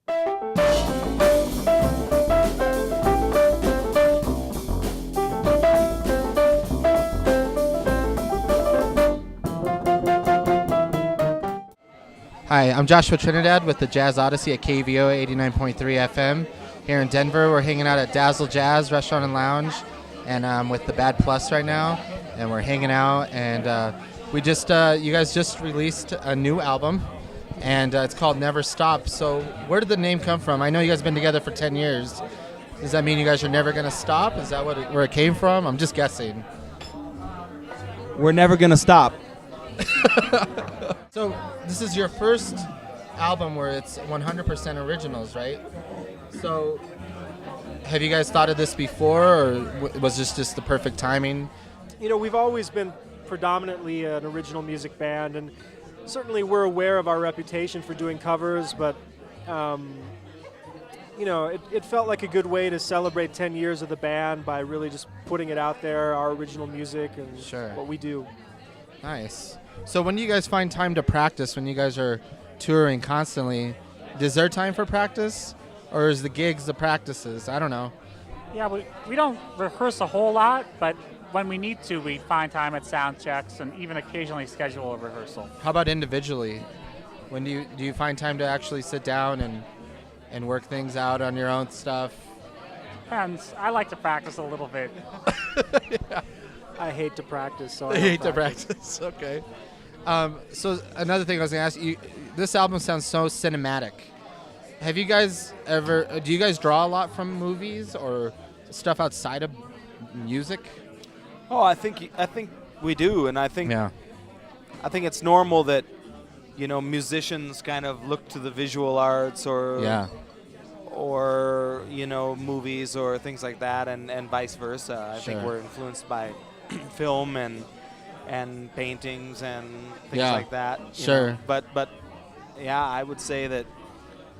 Hi, I'm Joshua Trinidad with the Jazz Odyssey at KUVO 89.3 FM. Here in Denver, we're hanging out at Dazzle Jazz Restaurant and Lounge, and I'm with the Bad Plus right now, and we're hanging out, and you guys just released a new album, and it's called Never Stop. So where did the name come from? I know you guys have been together for 10 years. Does that mean you guys are never going to stop? Is that where it came from? I'm just guessing. We're never going to stop. So this is your first album where it's 100% originals, right? So have you guys thought of this before, or was this just the perfect timing? You know, we've always been predominantly an original music band, and certainly we're aware of our reputation for doing covers, but you know, it felt like a good way to celebrate 10 years of the band by really just putting it out there, our original music and what we do. Nice. So when do you guys find time to practice when you guys are touring constantly? Is there time for practice, or is the gigs the practices? I don't know. Yeah, we don't rehearse a whole lot, but when we need to, we find time at sound checks and even occasionally schedule a rehearsal. How about individually? When do you find time to actually sit down and work things out on your own stuff? Depends. I like to practice a little bit. Yeah. I hate to practice, so I hate to practice. Okay. So another thing I was going to ask you, this album sounds so cinematic. Have you guys do you guys draw a lot from movies or stuff outside of music? Oh, I think we do, and I think it's normal that, you know, musicians kind of look to the visual arts or you know, movies or things like that, and vice versa. I think we're influenced by film and paintings and things like that. You know? But yeah, I would say that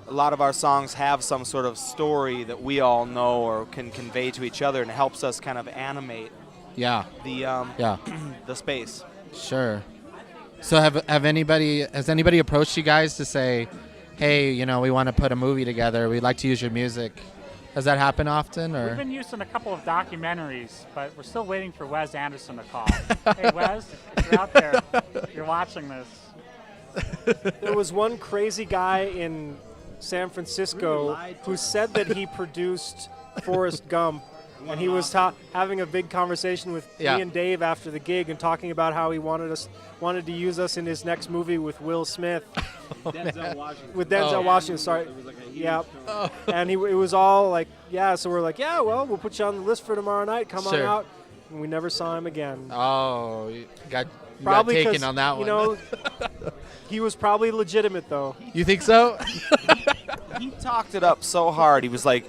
a lot of our songs have some sort of story that we all know or can convey to each other, and it helps us kind of animate the space. Sure. So has anybody approached you guys to say, hey, you know, we want to put a movie together, we'd like to use your music? Does that happen often? Or? We've been used in a couple of documentaries, but we're still waiting for Wes Anderson to call. Hey, Wes, if you're out there, you're watching this. There was one crazy guy in San Francisco who said that he produced Forrest Gump, and he was having a big conversation with me and Dave after the gig and talking about how he wanted to use us in his next movie with Will Smith. Denzel Washington, sorry. It was like and it was all like, so we're like, well, we'll put you on the list for tomorrow night. Come on out. And we never saw him again. Oh, you got taken on that one. You know, he was probably legitimate, though. You think so? He talked it up so hard. He was like,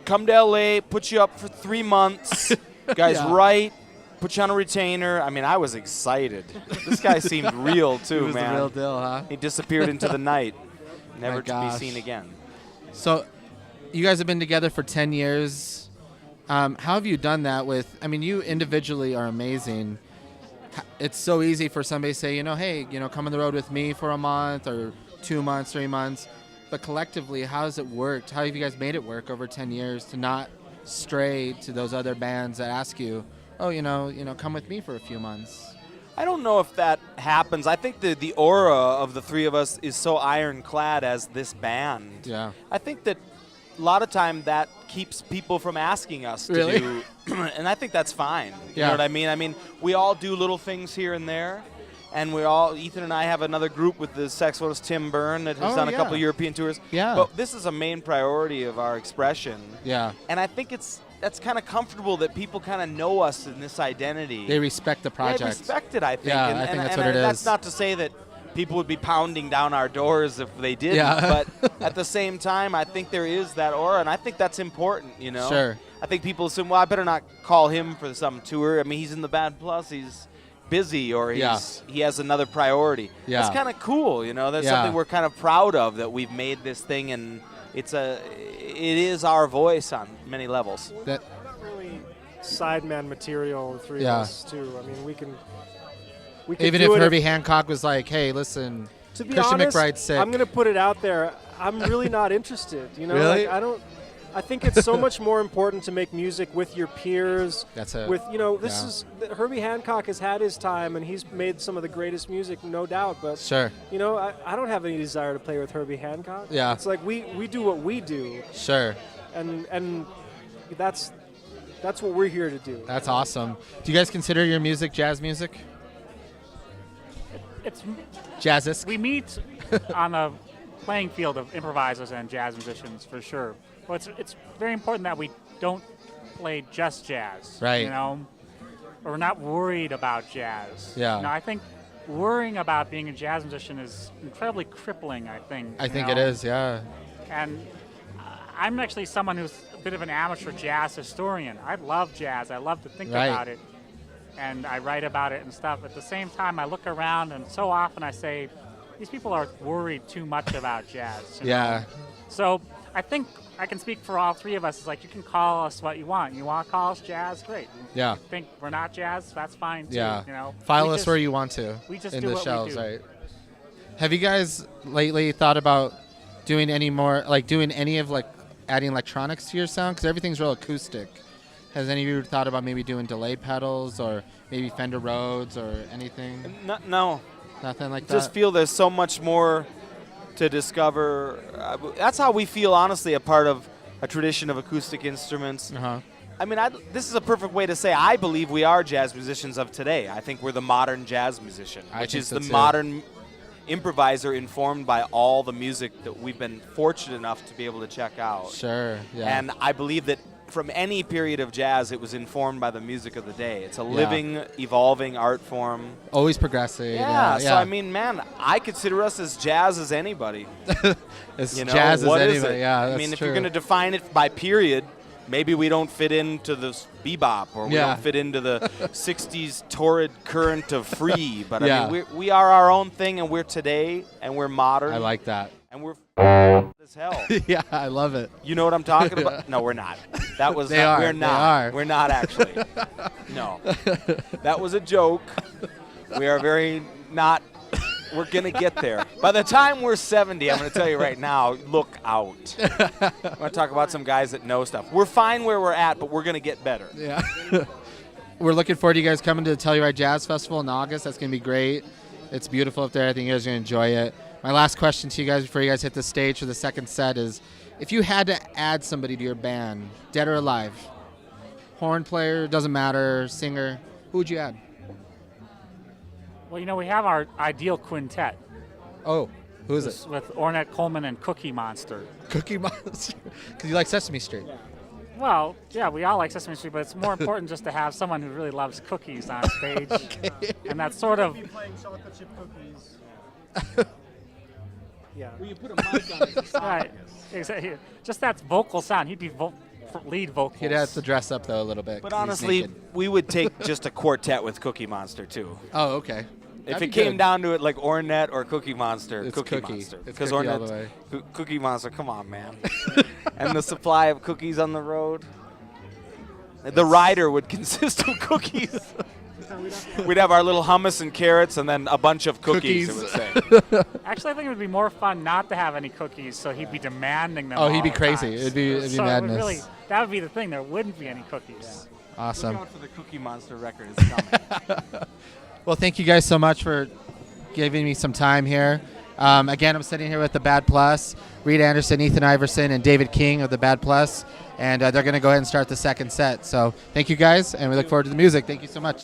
come to L.A., put you up for 3 months. Guys, write, put you on a retainer. I mean, I was excited. This guy seemed real, too, he was man. The real deal, huh? He disappeared into the night, never to be seen again. So you guys have been together for 10 years. How have you done that with, I mean, you individually are amazing. It's so easy for somebody to say, you know, hey, you know, come on the road with me for a month or 2 months, 3 months. But collectively, how has it worked? How have you guys made it work over 10 years to not stray to those other bands that ask you, oh, you know, come with me for a few months? I don't know if that happens. I think the aura of the three of us is so ironclad as this band. Yeah. I think that a lot of time that keeps people from asking us to do, and I think that's fine. You know what I mean? I mean, we all do little things here and there. And Ethan and I have another group with the saxophonist Tim Byrne that has done a couple of European tours. Yeah. But this is a main priority of our expression. Yeah. And I think that's kind of comfortable that people kind of know us in this identity. They respect the project. They respect it, I think. Yeah, I think that's what it is. That's not to say that people would be pounding down our doors if they didn't. Yeah. But at the same time, I think there is that aura, and I think that's important, you know? Sure. I think people assume, well, I better not call him for some tour. I mean, he's in the Bad Plus. He's busy, or he has another priority. Yeah. That's kind of cool, you know. That's something we're kind of proud of, that we've made this thing, and it is our voice on many levels. That really sideman material, the three of us too. I mean, we can even do if it Herbie Hancock was like, hey, listen, To be Christian honest, McBride's sick. I'm going to put it out there. I'm really not interested. You know, Really? like, I think it's so much more important to make music with your peers. That's it. With Herbie Hancock has had his time, and he's made some of the greatest music, no doubt. But Sure. you know, I don't have any desire to play with Herbie Hancock. Yeah. It's like we do what we do. Sure. And that's what we're here to do. That's awesome. Do you guys consider your music jazz music? It's Jazzisk? we meet on a playing field of improvisers and jazz musicians for sure. But it's very important that we don't play just jazz. Right. You know, or we're not worried about jazz. Yeah. You know, I think worrying about being a jazz musician is incredibly crippling. I think. I think it is. Yeah. And I'm actually someone who's a bit of an amateur jazz historian. I love jazz. I love to think about it. And I write about it and stuff. At the same time, I look around, and so often I say, these people are worried too much about jazz. You know? So I think I can speak for all three of us. It's like, you can call us what you want. You want to call us jazz? Great. Yeah. You think we're not jazz? That's fine, too. Yeah. You know? File us where you want to. We just in do the what shelves, we do. right? Have you guys lately thought about doing any more, like doing any of like adding electronics to your sound? Because everything's real acoustic. Has any of you thought about maybe doing delay pedals or maybe Fender Rhodes or anything? No. Nothing like that? Just feel there's so much more to discover. That's how we feel, honestly, a part of a tradition of acoustic instruments. Uh-huh. I mean, this is a perfect way to say I believe we are jazz musicians of today. I think we're the modern jazz musician, which is the modern improviser informed by all the music that we've been fortunate enough to be able to check out. Sure, yeah. And I believe that from any period of jazz, it was informed by the music of the day. It's a living, evolving art form. Always progressive. Yeah, so I mean, man, I consider us as jazz as anybody. As you know, jazz what as is anybody, it? yeah, I that's mean, if true. you're going to define it by period, maybe we don't fit into the bebop, or we don't fit into the 60s torrid current of free. But I mean, we are our own thing, and we're today, and we're modern. I like that. And we're as hell. Yeah, I love it. You know what I'm talking about? No, we're not. That was They are. We're not. They are. We're not actually. No. That was a joke. We are very not. We're gonna get there. By the time we're 70, I'm gonna tell you right now. Look out. I'm gonna talk about some guys that know stuff. We're fine where we're at, but we're gonna get better. Yeah. We're looking forward to you guys coming to the Telluride Jazz Festival in August. That's gonna be great. It's beautiful up there. I think you guys are gonna enjoy it. My last question to you guys before you guys hit the stage for the second set is, if you had to add somebody to your band, dead or alive, horn player, doesn't matter, singer, who would you add? Well, you know, we have our ideal quintet. Oh, who is it? With Ornette Coleman and Cookie Monster. Cookie Monster? Because you like Sesame Street. Yeah. Well, yeah, we all like Sesame Street, but it's more important just to have someone who really loves cookies on stage. Okay. And that's sort of... playing chocolate chip cookies. Yeah. Well, you put a mic on it. Right. Exactly. Just that vocal sound. He'd be lead vocals. He'd have to dress up, though, a little bit. But 'cause he's honestly, naked. we would take just a quartet with Cookie Monster too. Oh, okay. If That'd it be came good. down to it, like Ornette or Cookie Monster, It's Cookie Cookie. Monster. It's Because Cookie all the Ornette, way. Cookie Monster, come on, man. And the supply of cookies on the road. The rider would consist of cookies. We'd have our little hummus and carrots, and then a bunch of cookies. It would say. Actually, I think it would be more fun not to have any cookies, so he'd be demanding them. Oh, he'd all be the crazy. time. It'd be So madness. Really, that would be the thing. There wouldn't be any cookies. Awesome. Look out for the Cookie Monster record. It's coming. Well, thank you guys so much for giving me some time here. Again, I'm sitting here with the Bad Plus, Reed Anderson, Ethan Iverson, and David King of the Bad Plus, and they're going to go ahead and start the second set. So thank you guys, and we look forward to the music. Thank you so much.